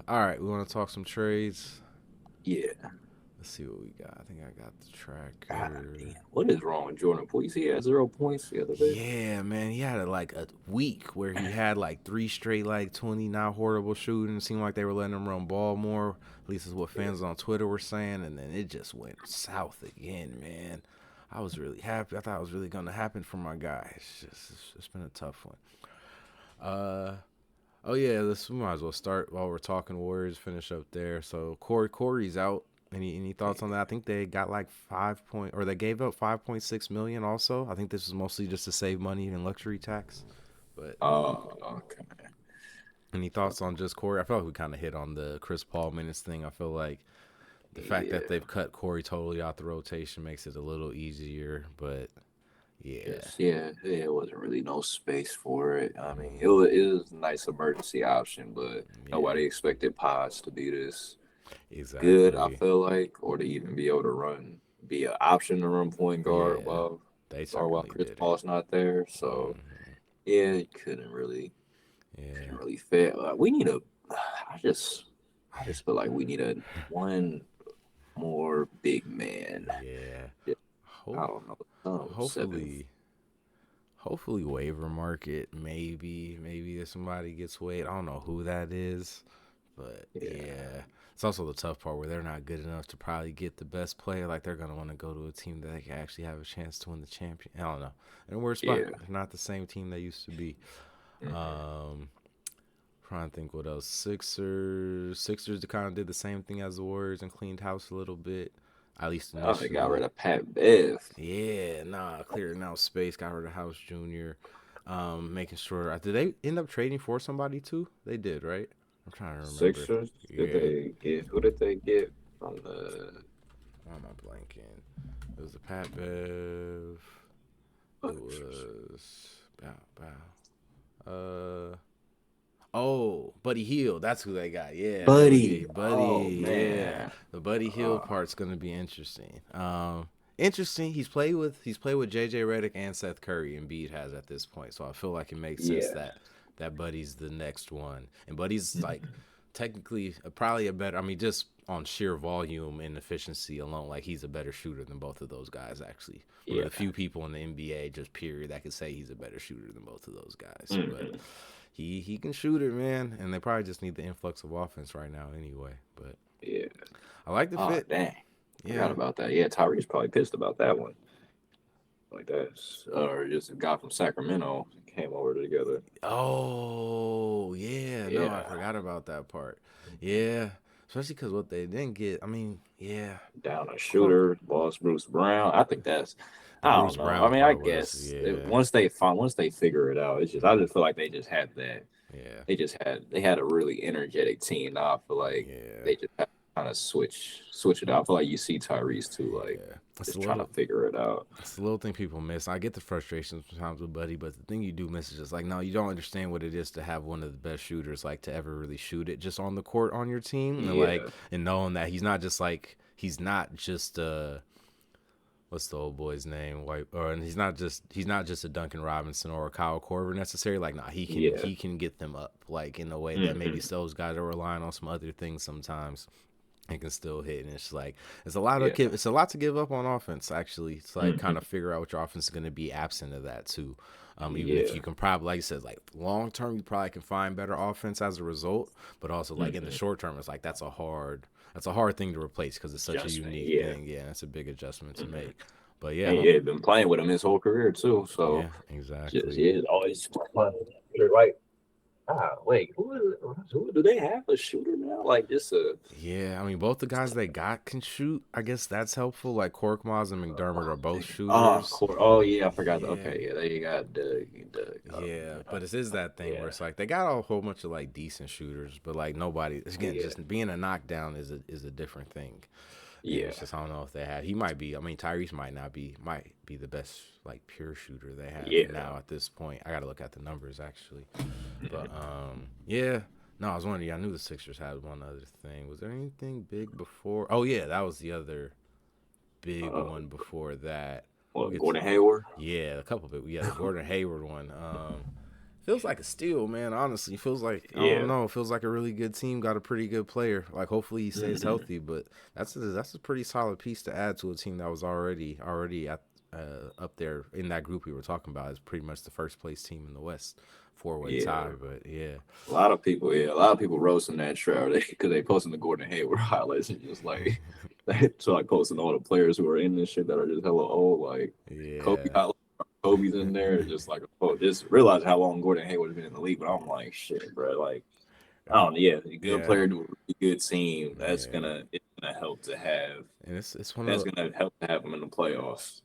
All right, we want to talk some trades. Yeah. Let's see what we got. I think I got the God tracker. damn. What is wrong with Jordan Poole? He had 0 points the other day. Yeah, man, he had like a week where he had like three straight like 20 not horrible shooting. It seemed like they were letting him run ball more. At least is what Yeah. fans on Twitter were saying. And then it just went south again, man. I was really happy. I thought it was really gonna happen for my guy. It's been a tough one. Uh oh yeah, we might as well start while we're talking Warriors. Finish up there. So Corey's out. Any thoughts on that? I think they got like 5 point or they gave up 5.6 million. Also, I think this was mostly just to save money in luxury tax. But Okay. any thoughts on just Corey? I feel like we kind of hit on the Chris Paul minutes thing. I feel like the fact that Yeah. they've cut Corey totally out the rotation makes it a little easier. But yeah, Just it wasn't really no space for it. I mean, it mm, was a nice emergency option, but yeah, nobody expected Pods to be this good. I exactly. feel like, or to even be able to be an option to run point guard Yeah, while they while certainly Chris didn't. Paul's not there. So Hmm. yeah, it couldn't Yeah. really fit. We need a. I just I just feel like we need a one more big man. Yeah. Yeah, I Hope don't know, some seventh. hopefully waiver market maybe if somebody gets waived. I don't know who that is, but Yeah, yeah. It's also the tough part where they're not good enough to probably get the best player. Like they're gonna want to go to a team that they can actually have a chance to win the champion. I don't know. In a weird spot. yeah. They're not the same team they used to be. Hmm. Um Trying to think what else. Sixers kind of did the same thing as the Warriors and cleaned house a little bit, at least Oh, they got rid initially. of Pat Bev. Yeah, nah, clearing out space, got rid of House Jr. Making sure. Did they end up trading for somebody too? They did, right? I'm trying to remember. Sixers. Did Yeah, they get? Who did they get from the? why am I blanking? It was the Pat Bev. It was bow. Oh, Buddy Hield. That's who they got. Yeah, Buddy. Oh Buddy. Yeah, man. the Buddy Hield Uh, part's gonna be interesting. Interesting. He's played with JJ Redick and Seth Curry, and Embiid has at this point. So I feel like it makes sense yeah. that Buddy's the next one, and Buddy's like technically probably a better. I mean, just on sheer volume and efficiency alone, like he's a better shooter than both of those guys. Actually, one of the Yeah. few people in the NBA, just period, that could say he's a better shooter than both of those guys. But Hmm. he can shoot it, man, and they probably just need the influx of offense right now anyway. But Yeah. I like the Oh fit. dang. Forgot Yeah. about that. Yeah, Tyree's probably pissed about that one. Like that, or just a guy from Sacramento came over together. Oh, yeah. No, I Yeah, forgot about that part. Yeah. Especially because what they didn't get. I mean, yeah. down a Cork. shooter, lost Bruce Brown. I think that's. The I don't Bruce know. I Brown mean, I part was, guess yeah. once they figure it out, it's just I just feel like they just had that. Yeah. They had a really energetic team. Now I feel like Yeah. they just have to kind of switch it out. I feel like you see Tyrese too, like Yeah. It's a just trying to little. figure it out. It's the little thing people miss. I get the frustration sometimes with Buddy, but the thing you do miss is just like, no, you don't understand what it is to have one of the best shooters, like to ever really shoot it just on the court on your team, and like, Yeah. and knowing that he's not just what's the old boy's name, white, or and he's not just a Duncan Robinson or a Kyle Korver necessarily. Like, nah, Yeah. he can get them up like in a way that maybe Hmm. those guys are relying on some other things sometimes and can still hit. And it's like Yeah. it's a lot to give up on offense. Actually, it's like kind Hmm. of figure out what your offense is going to be absent of that too. Even if Yeah. you can probably, like I said, like long term, you probably can find better offense as a result. But also, like in the Hmm. short term, it's like that's a hard thing to replace because it's such a Adjustment. unique Yeah. thing. Yeah, it's a big adjustment to Hmm. make. But yeah, And yeah, been playing with him his whole career too. So yeah, just exactly. yeah, always fun. You're right. Ah, wait, who do they have a shooter now? Like this Yeah, I mean, both the guys they got can shoot. I guess that's helpful. Like Korkmaz and McDermott are both shooters. Oh yeah, I forgot. Yeah, Okay, yeah, they got Doug. yeah, but it is that thing where Yeah, it's like they got a whole bunch of like decent shooters, but like nobody. Again, yeah, just being a knockdown is a different thing, and yeah, it's just I don't know if they had. He might be. I mean, Tyrese might be the best like pure shooter they have yeah. now at this point. I got to look at the numbers actually, but yeah. No, I was wondering. Yeah, I knew the Sixers had one other thing. Was there anything big before? Oh yeah, that was the other big Uh, one before that. We'll what get to Gordon Hayward? yeah, a couple of it. Yeah, the Gordon Hayward one. feels like a steal, man. Honestly, feels like I don't Yeah. know. It feels like a really good team. Got a pretty good player. Like hopefully he stays Hmm. healthy. But that's a pretty solid piece to add to a team that was already at up there in that group we were talking about. Is pretty much the first place team in the West, 4-way tie. Yeah. But yeah, A lot of people roasting that Trout because they posting the Gordon Hayward highlights and just like so like posting all the players who are in this shit that are just hella old, like Kobe yeah, highlights. Kobe's in there, just like oh, just realize how long Gordon Hayward's been in the league. But I'm like, shit, bro. Like, I don't know, yeah, a good yeah, player to a really good team. yeah. It's gonna help to have. And it's one That's of gonna help to have them in the playoffs.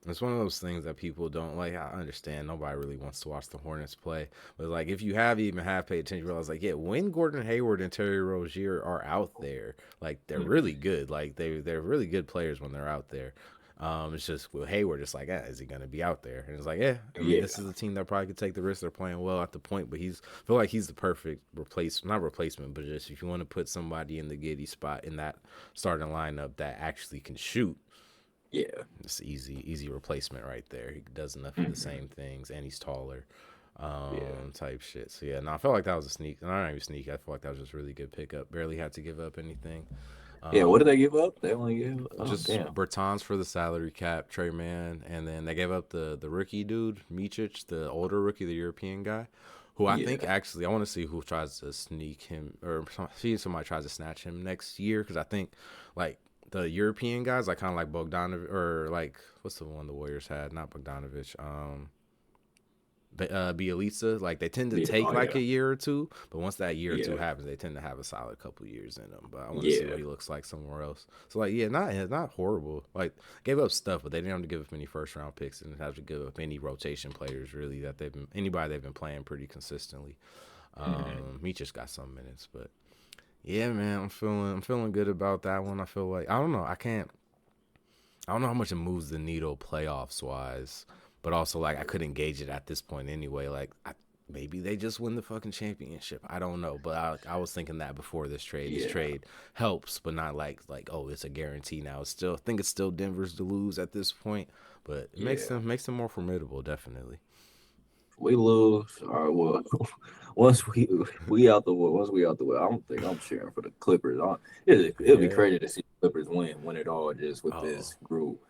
It's one of those things that people don't like. I understand nobody really wants to watch the Hornets play, but like if you have even have paid attention, you realize like yeah, when Gordon Hayward and Terry Rozier are out there, like they're really Mhm. good. Like they're really good players when they're out there. It's just with Hayward, it's like, is he gonna be out there? And it's like, yeah. I mean, Yeah. this is a team that probably could take the risk. They're playing well at the point, but I feel like he's the perfect not replacement, but just if you want to put somebody in the giddy spot in that starting lineup that actually can shoot, Yeah. it's easy replacement right there. He does enough of the Hmm. same things, and he's taller, Yeah. type shit. So yeah, no, I felt like that was a sneak. Not even sneak. I feel like that was just a really good pickup. Barely had to give up anything. Yeah. What did Um, they give up? They only gave. Oh just damn. Bertans for the salary cap, Trey Man, and then they gave up the rookie dude, Micic, the older rookie, the European guy, who I think Yeah. actually I want to see who tries to sneak him or see if somebody tries to snatch him next year because I think like the European guys like kind of like Bogdanovic or like what's the one the Warriors had, not Bogdanovic, Bielitsa, like they tend to Yeah. take Oh like yeah. a year or two, but once that year or two Yeah. happens, they tend to have a solid couple years in them. But I want to see what Yeah. he looks like somewhere else. So like, yeah, not horrible. Like gave up stuff, but they didn't have to give up any first round picks and have to give up any rotation players really that they've been playing pretty consistently. Hmm. He just got some minutes, but yeah, man, I'm feeling good about that one. I feel like I don't know how much it moves the needle playoffs wise, but also like I couldn't gauge it at this point anyway. Like maybe they just win the fucking championship. I don't know, but I was thinking that before this trade. This Yeah. trade helps, but not like oh it's a guarantee now. It's still I think it's still Denver's to lose at this point, but it makes Yeah. them more formidable definitely. We lose. All right. Well, once we out the way, I don't think I'm cheering for the Clippers. It'll be Yeah. crazy to see the Clippers win it all just with Oh. this group.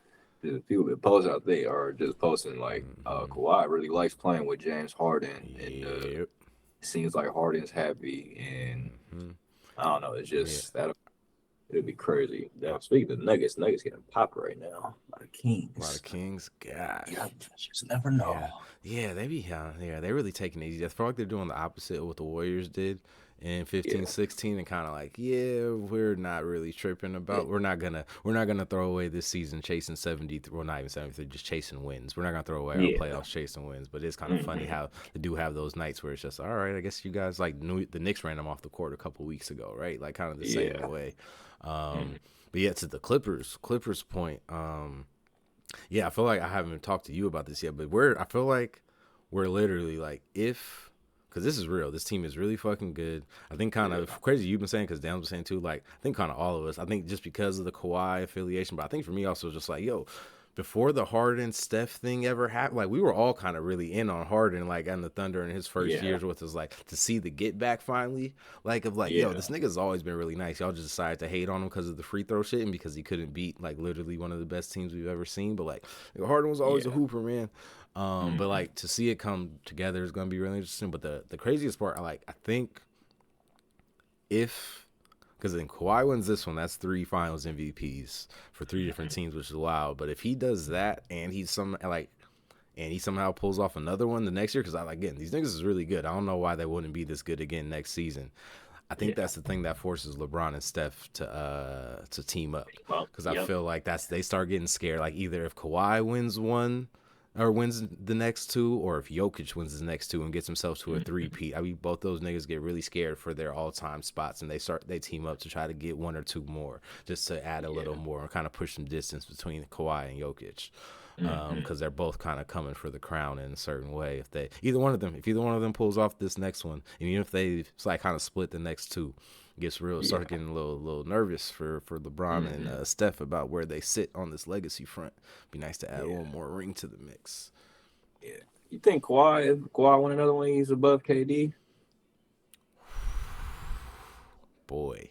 The people that post out there are just posting like Kawhi really likes playing with James Harden, and Yep. it seems like Harden's happy. And I don't know. It's Yeah. just that it'll be crazy. Now, speaking of Nuggets getting popped right now by the A lot of Kings. Kings. Yeah, Gosh. just never know. Yeah, they're really taking it easy. I feel like they're doing the opposite of what the Warriors did in Yeah. 15, 16, and kind of like, yeah, we're not really tripping Yeah. about. We're not gonna throw away this season chasing 70. Well, not even 73, just chasing wins. We're not gonna throw away our Yeah. playoffs chasing wins. But it's kind of funny Hmm. how they do have those nights where it's just all right. I guess you guys like knew the Knicks ran them off the court a couple weeks ago, right? Like kind of the same Yeah. way. Mhm. But yeah, to the Clippers point. Yeah, I feel like I haven't talked to you about this yet, but I feel like we're literally like, because this is real, this team is really fucking good. I think kind Yeah. of crazy you've been saying, because Dan was saying too, like, I think kind of all of us, I think just because of the Kawhi affiliation, but I think for me also just like, yo, before the Harden Steph thing ever happened, like we were all kind of really in on Harden, like on the Thunder in his first Yeah. years with us, like to see the get back finally, like of like, yo, Yeah. this nigga's always been really nice. Y'all just decided to hate on him because of the free throw shit and because he couldn't beat like literally one of the best teams we've ever seen. But like Harden was always a Yeah. hooper, man. But Hmm. like to see it come together is gonna be really interesting. But the craziest part, I think if because then Kawhi wins this one, that's 3 Finals MVPs for 3 different teams, which is wild. But if he does that and he somehow pulls off another one the next year, because again these niggas is really good. I don't know why they wouldn't be this good again next season. I think Yeah. that's the thing that forces LeBron and Steph to team up, Well, because I yep. feel like they start getting scared. Like either if Kawhi wins one or wins the next two, or if Jokic wins the next two and gets himself to a three-peat. I mean, both those niggas get really scared for their all-time spots, and they team up to try to get one or two more, just to add a little Yeah. more and kind of push some distance between Kawhi and Jokic, Hmm. because they're both kind of coming for the crown in a certain way. If either one of them pulls off this next one, and even if they like kind of split the next two, Yeah. start getting a little nervous for LeBron and Hmm. Steph about where they sit on this legacy front. Be nice to add Yeah. one more ring to the mix. Yeah. You think Kawhi, if Kawhi win another one, he's above KD? Boy,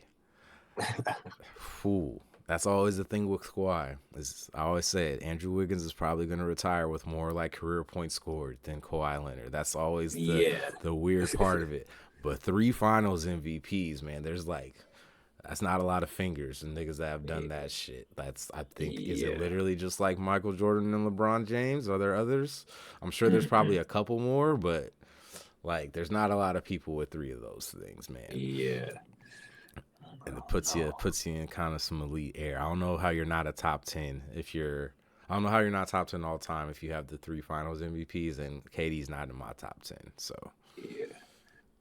fool. That's always the thing with Kawhi. Is I always say it. Andrew Wiggins is probably going to retire with more like career points scored than Kawhi Leonard. That's always Yeah. the weird part of it. But 3 Finals MVPs, man. There's like that's not a lot of fingers and niggas that have done that shit. That's I think is it Yeah. literally just like Michael Jordan and LeBron James? Are there others? I'm sure there's probably Mm-mm. a couple more, but like there's not a lot of people with 3 of those things, man. Yeah. And it No. puts you in kind of some elite air. I don't know how you're not a top 10 if you're. I don't know how you're not top 10 all time if you have the 3 Finals MVPs and KD's not in my top 10. So Yeah.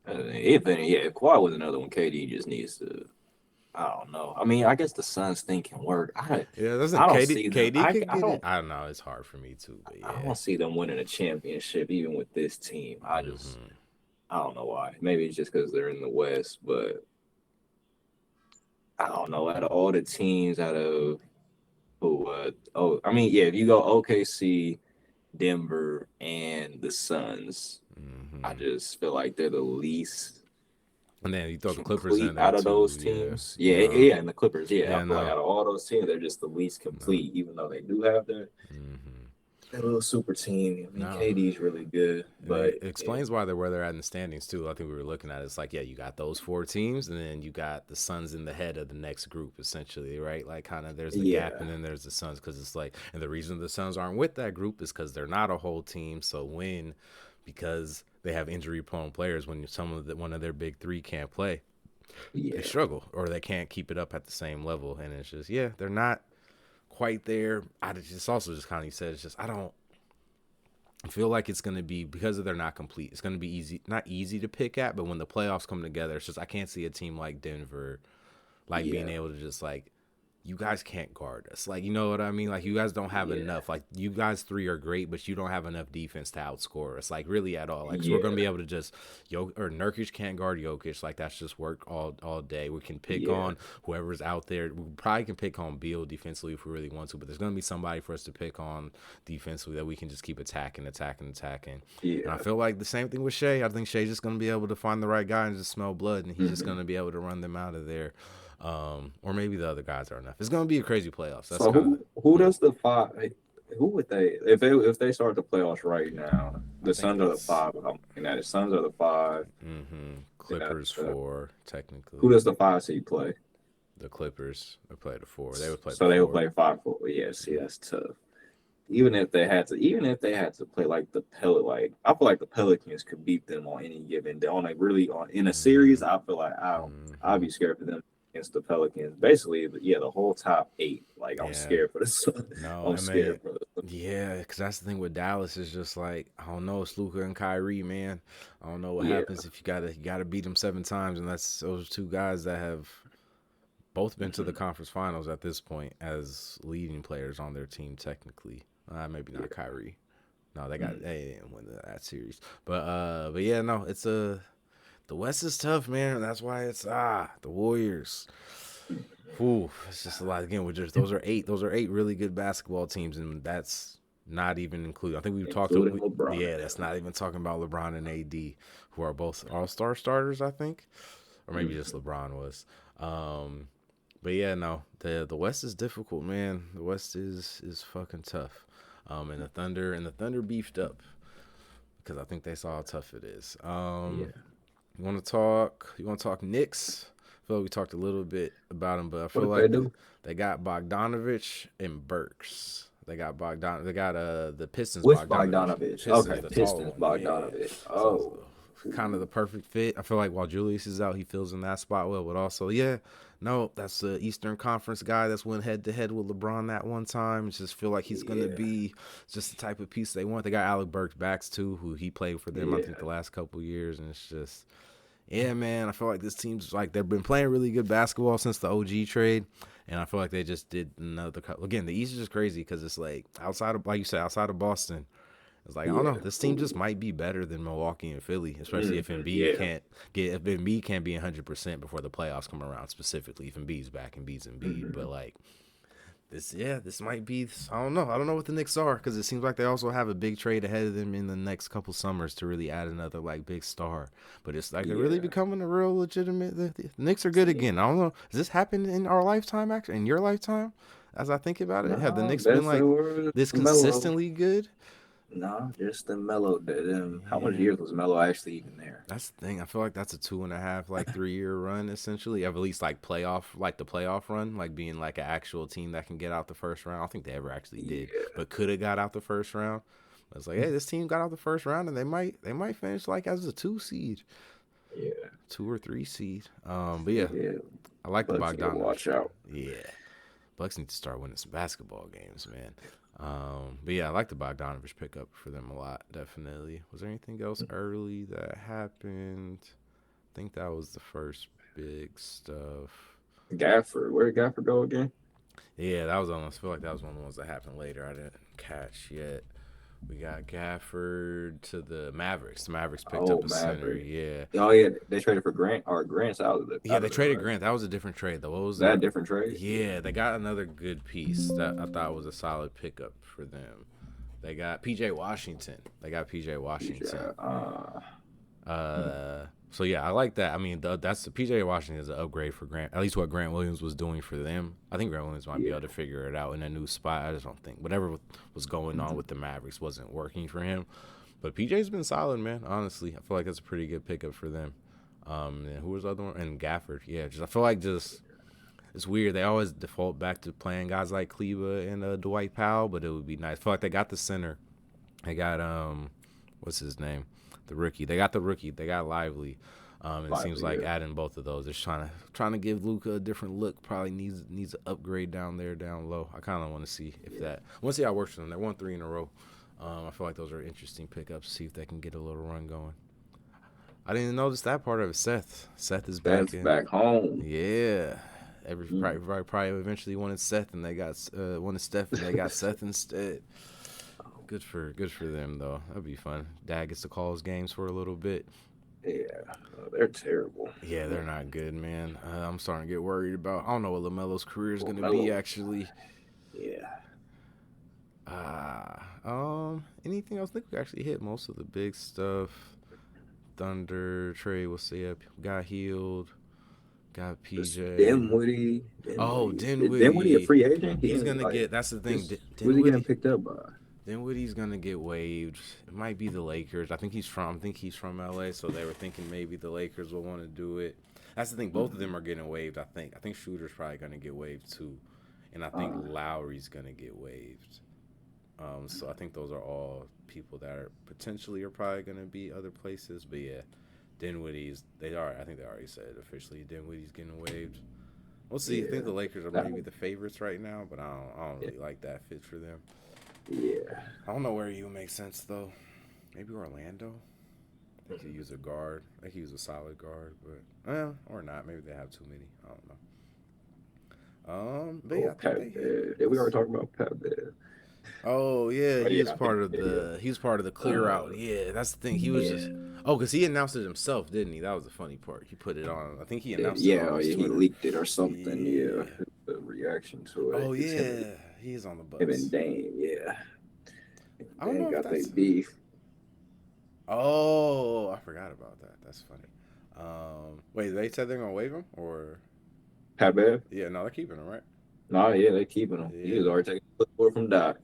If any, yeah, if Kawhi was another one, KD just needs to. I don't know. I mean, I guess the Suns thing can work. yeah, listen, I don't KD see them. KD could I get it. don't. I don't know. It's hard for me too, but I yeah. don't see them winning a championship even with this team. I don't know why. Maybe it's just because they're in the West, but I don't know. Out of all the teams, out of who? I mean, yeah. If you go OKC, Denver, and the Suns, I Hmm. just feel like they're the least And then you throw the Clippers in complete there out of too. those Yeah. teams. Yeah, No. yeah, and the Clippers. Yeah, I Yeah. feel like No. out of all those teams, they're just the least No. complete, even though they do have Hmm. their little super team. I mean, No. KD's really good, And but it explains why they're where they're at in the standings too. I think we were looking at it. It's like, yeah, you got those 4 teams, and then you got the Suns in the head of the next group, essentially, right? Like, kind of there's the gap, yeah, and then there's the Suns because it's like, and the reason the Suns aren't with that group is because they're not a whole team. So when, because they have injury-prone players, when one of their big 3 can't play, they yeah, struggle or they can't keep it up at the same level, and it's just yeah, they're not quite there. I just also just kind of you said it's just I don't. I feel like it's going to be because of they're not complete. It's going to be easy, not easy to pick at, but when the playoffs come together, it's just I can't see a team like Denver like being yeah, able to just like you guys can't guard us. Like, you know what I mean? Like, you guys don't have yeah, enough. Like, you guys 3 are great, but you don't have enough defense to outscore us. Like, really at all. Like, so we're gonna yeah, be able to just or Nurkic can't guard Jokic. Like, that's just work all day. We can pick yeah, on whoever's out there. We probably can pick on Beal defensively if we really want to, but there's gonna be somebody for us to pick on defensively that we can just keep attacking. And I yeah. feel like the same thing with Shea. I think Shea's just gonna be able to find the right guy and just smell blood, and he's just Hmm. gonna be able to run them out of there. Or maybe the other guys are enough. It's gonna be a crazy playoffs. That's So kind of. who does the five? Who would they if they start the playoffs right now? I The think Suns are the it's five. I'm looking at it. Suns are the five. They got Clippers the, 4 who technically. does the five seed play? The Clippers they play the 4. They would play the So they will 4. play 5-4. Yeah, see, that's tough. Even if they had to play like I feel like the Pelicans could beat them on any given day. On like really on in a series, Mm-hmm. I feel like I'd Mm-hmm. be scared for them against the Pelicans. Basically, yeah, the whole top 8. Like I'm Yeah. scared for the Sun. No, I'm I mean, scared for the yeah, because that's the thing with Dallas is just like I don't know, it's Luka and Kyrie, man. I don't know what yeah, happens if you gotta beat them 7 times, and that's those 2 guys that have both been to the mhm, conference finals at this point as leading players on their team technically. Maybe yeah, not Kyrie. No, mhm, they didn't win that series. But yeah, no, it's a the West is tough, man. That's why it's the Warriors. mhm. Ooh, it's just a lot. Again, we're just those are 8 really good basketball teams, and that's not even including. I think we've talked. Including LeBron Yeah, and that's them. not even talking about LeBron and AD, who are both All Star starters, I think, or maybe just Mhm. LeBron was. Um, but yeah, no, the West is difficult, man. The West is fucking tough. And the Thunder beefed up because I think they saw how tough it is. Yeah, You want to talk Knicks? I feel like we talked a little bit about them, but I what feel did they like do? they got Bogdanovich and Burks. They got Bogdan. They got the Pistons With Bogdanovich. Bogdanovich. Pistons Okay, the taller Pistons one. Yeah. Bogdanovich. So it's Oh, kind of the perfect fit. I feel like while Julius is out, he fills in that spot well. But also, yeah, no, that's the Eastern Conference guy that's went head to head with LeBron that one time. Just feel like he's gonna yeah, be just the type of piece they want. They got Alec Burks backs too, who he played for them I think the yeah. last couple years, and it's just yeah, man. I feel like this team's like they've been playing really good basketball since the OG trade, and I feel like they just did another. Again, the East is just crazy because it's like outside of like you said, outside of Boston, it's like I don't know. Yeah. This team just Ooh. might be better than Milwaukee and Philly, especially if Mhm. Embiid Yeah. can't get if Embiid can't be 100% before the playoffs come around. Specifically, if Embiid's back, Embiid's Embiid, but Mhm. like this might be. I don't know. I don't know what the Knicks are because it seems like they also have a big trade ahead of them in the next couple summers to really add another like big star. But it's like they're really Yeah, becoming a real legitimate. The Knicks are good yeah. again. I don't know. Has this happened in our lifetime? Actually, in your lifetime, as I think about it, have the No, Knicks been that's the like word. this Mellow. consistently good? No, just the mellow. How much Yeah. years was Mellow actually even there? That's the thing. I feel like that's a 2.5, like 3 year run essentially. Of at least like like the playoff run, like being like an actual team that can get out the first round. I don't think they ever actually did, Yeah, but could have got out the first round. It's like, hey, this team got out the first round, and they might finish like as a 2 seed, yeah, 2 or 3 seed. But yeah, yeah. I like the Bucks need to Bogdanovich watch pick. out. Yeah, Bucks need to start winning some basketball games, man. But yeah, I like the Bogdanovich pickup for them a lot. Definitely. Was there anything else early that happened? I think that was the first big stuff. Gafford, where did Gafford go again? Yeah, that was almost. I feel like that was one of the ones that happened later. I didn't catch yet. We got Gafford to the Mavericks. The Mavericks picked Oh, up a center. Maverick. Yeah, Oh yeah, they traded for Grant. Or Grant's yeah. out They of there, traded right? Grant. That was a different trade though. What was Is that a the? different trade? Yeah. Yeah, they got another good piece that I thought was a solid pickup for them. They got PJ Washington. They got PJ Washington. Yeah. So yeah, I like that. I mean, that's the PJ Washington is an upgrade for Grant. At least what Grant Williams was doing for them. I think Grant Williams might be Yeah. able to figure it out in a new spot. I just don't think whatever was going on with the Mavericks wasn't working for him. But PJ's been solid, man. Honestly, I feel like that's a pretty good pickup for them. And who was the other one? And Gafford. Yeah, just I feel like just it's weird. They always default back to playing guys like Kleba and Dwight Powell, but it would be nice. I feel like they got the center. They got what's his name? The rookie. They got the rookie. They got Lively. And it seems Lively, like yeah. adding both of those, just trying to give Luka a different look. Probably needs an upgrade down there, down low. I kind of want to see if that. I want to see how it works for them. They won 3 in a row. I feel like those are interesting pickups. See if they can get a little run going. I didn't even notice that part of it. Seth is back That's in. back home. Yeah. Mm. Probably eventually wanted Seth and they got wanted Steph and they got Seth instead. Good for them though. That'd be fun. Dad gets to call his games for a little bit. Yeah, they're terrible. Yeah, they're not good, man. I'm starting to get worried about. I don't know what Lamelo's career is Well, gonna be Melo. actually. Yeah. Anything else? I think we actually hit most of the big stuff. Thunder trade. We'll see. Got Hield. Got Just PJ. Dinwiddie. Oh, Dinwiddie. Is Dinwiddie a Dinwiddie. free agent? He He's didn't gonna like get. That's the thing. who's he getting Dinwiddie. picked up by? Dinwiddie's gonna get waived. It might be the Lakers. I think he's from LA, so they were thinking maybe the Lakers will want to do it. That's the thing. Both of Mm-hmm. them are getting waived. I think Shooter's probably gonna get waived too, and I think Uh, Lowry's gonna get waived. So I think those are all people that are potentially are probably gonna be other places. But yeah, Dinwiddie's. They are. I think they already said officially Dinwiddie's getting waived. We'll see. I think yeah. the Lakers are That maybe one. the favorites right now, but I don't Yeah. really like that fit for them. Yeah. I don't know where you make sense though. Maybe Orlando. They could use a guard. They could use a solid guard, but or not. Maybe they have too many. I don't know. But yeah, Oh, I think they Pat hit. Bev. Did we already talk about Pat Bev? Oh yeah, Oh he yeah, was I think part of yeah. the clear Uh, out. Yeah, that's the thing. He was just yeah. because he announced it himself, didn't he? That was the funny part. He put it on. I think he announced it Yeah, on oh, his yeah, he Twitter. leaked it or something. Yeah, Yeah. the reaction to it. Oh It's yeah, he is on the him and Bucks. Dame. Yeah, I don't Dame know if got their that's. beef. Oh, I forgot about that. That's funny. Wait, they said they're gonna waive him, or Pat Bev? yeah, no, they're keeping him, right? Nah, yeah, they keeping him. He was Yeah. already taking a football from Doc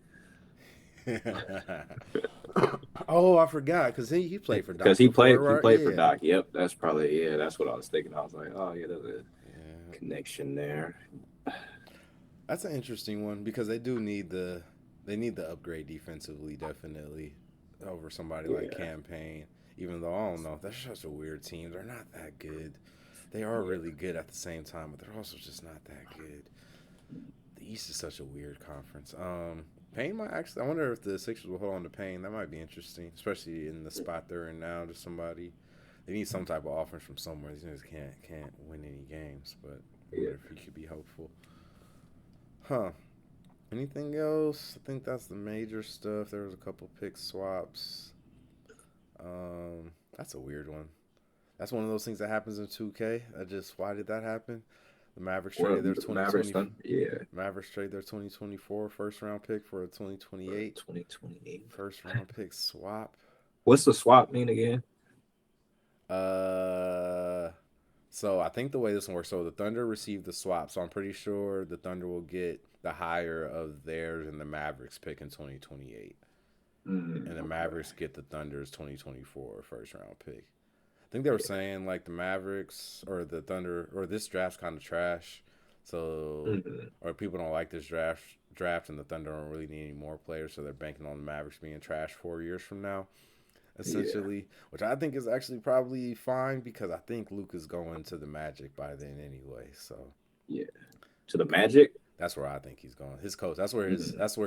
Oh, I forgot because he played for because Doc before, he right? played for Yeah. Doc. Yep, that's probably that's what I was thinking. I was like, oh yeah, there's a Yeah. connection there. That's an interesting one because they need the upgrade defensively definitely over somebody like Yeah, Campaign. Even though I don't know, that's such a weird team. They're not that good. They are yeah, really good at the same time, but they're also just not that good. The East is such a weird conference. Payne might actually. I wonder if the Sixers will hold on to Payne. That might be interesting, especially in the spot they're in now. Just somebody they need some type of offense from somewhere. These guys can't win any games, but I yeah. wonder if he could be hopeful. Huh? Anything else? I think that's the major stuff. There was a couple pick swaps. That's a weird one. That's one of those things that happens in 2K. Why did that happen? The Mavericks What traded their the Mavericks 2020 done? Yeah, Mavericks traded their 2024 first round pick for a for 2028 2028. first round pick swap. What's the swap mean again? Uh, so I think the way this one works, so the Thunder received the swap, so I'm pretty sure the Thunder will get the higher of theirs and the Mavericks pick in 2028, and the Okay. Mavericks get the Thunder's 2024 first round pick. I think they were Yeah. saying like the Mavericks or the Thunder or this draft's kind of trash, so Mm-hmm. or people don't like this draft, and the Thunder don't really need any more players, so they're banking on the Mavericks being trash 4 years from now, Yeah. essentially, which I think is actually probably fine because I think Luka's going to the Magic by then anyway. So Yeah. To the Magic. that's where I think he's going. His coach. That's where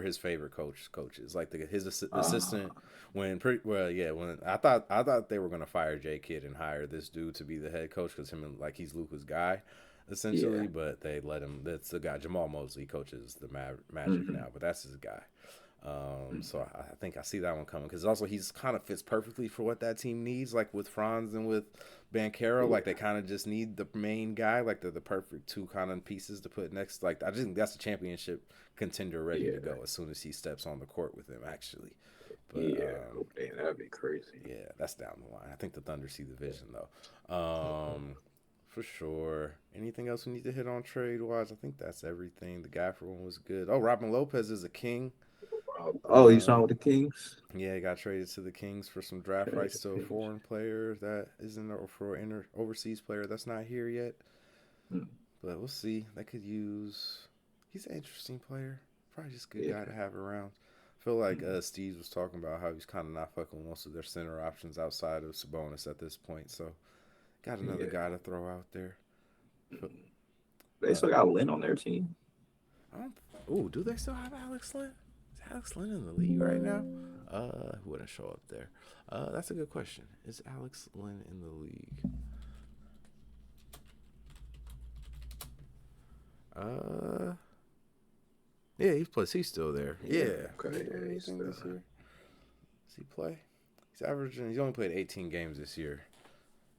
his favorite coach coaches. Like the assistant. Uh, When pretty well, yeah. When I thought they were gonna fire J Kidd and hire this dude to be the head coach because him and like he's Luka's guy, yeah. essentially. But they let him. That's the guy. Jamal Mosley coaches the Magic Mm-hmm. now, but that's his guy. So I think I see that one coming because also he's kind of fits perfectly for what that team needs. Like with Franz and with Bankero, like they Yeah. kind of just need the main guy, like the perfect two kind of pieces to put next. Like I just think that's a championship contender ready to Yeah. go as soon as he steps on the court with him. Actually, but Yeah. Oh, damn, that'd be crazy. yeah, that's down the line. I think the Thunder see the vision though. For sure. Anything else we need to hit on trade wise? I think that's everything. The Gaffer one was good. Oh, Robin Lopez is a king. Oh, you Uh, signed with the Kings? Yeah, he got traded to the Kings for some draft Okay, rights to a Kings. foreign player that isn't or for an overseas player that's not here yet. Mm, But we'll see. They could use. He's an interesting player. Probably just a good guy yeah. to have around. I feel like Mm, Steve was talking about how he's kind of not fucking with most of their center options outside of Sabonis at this point. So got another yeah. guy to throw out there. Mm. They Uh, still got Lynn on their team. I don't. Ooh, do they still have Alex Lynn? Is Alex Lynn in the league right now? Who wouldn't show up there? That's a good question. Is Alex Lynn in the league? Uh, yeah, he's still there. Yeah. Yeah, is he Okay. doing Yeah. He's anything still. this year? Does he play? He's averaging. He's only played 18 games this year.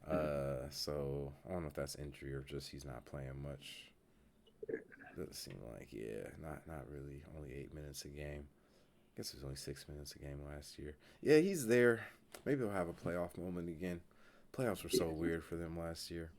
Mm, So I don't know if that's injury or just he's not playing much. Doesn't seem like not really. Only 8 minutes a game. I guess it was only 6 minutes a game last year. Yeah, he's there. Maybe he'll have a playoff moment again. Playoffs were so yeah. weird for them last year.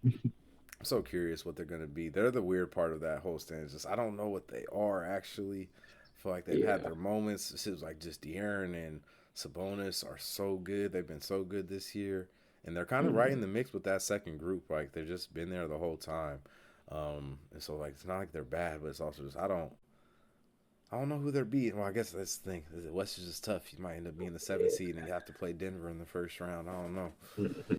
I'm so curious what they're gonna be. They're the weird part of that whole stand. It's just I don't know what they are actually. I feel like they've had Yeah. their moments. It seems like just De'Aaron and Sabonis are so good. They've been so good this year, and they're kind of right in Mm, the mix with that second group. Like they've just been there the whole time. And so like it's not like they're bad, but it's also just I don't know who they're beating. Well, I guess that's the thing. The West is just tough. You might end up being the seventh yeah. seed and you have to play Denver in the first round. I don't know. Mm.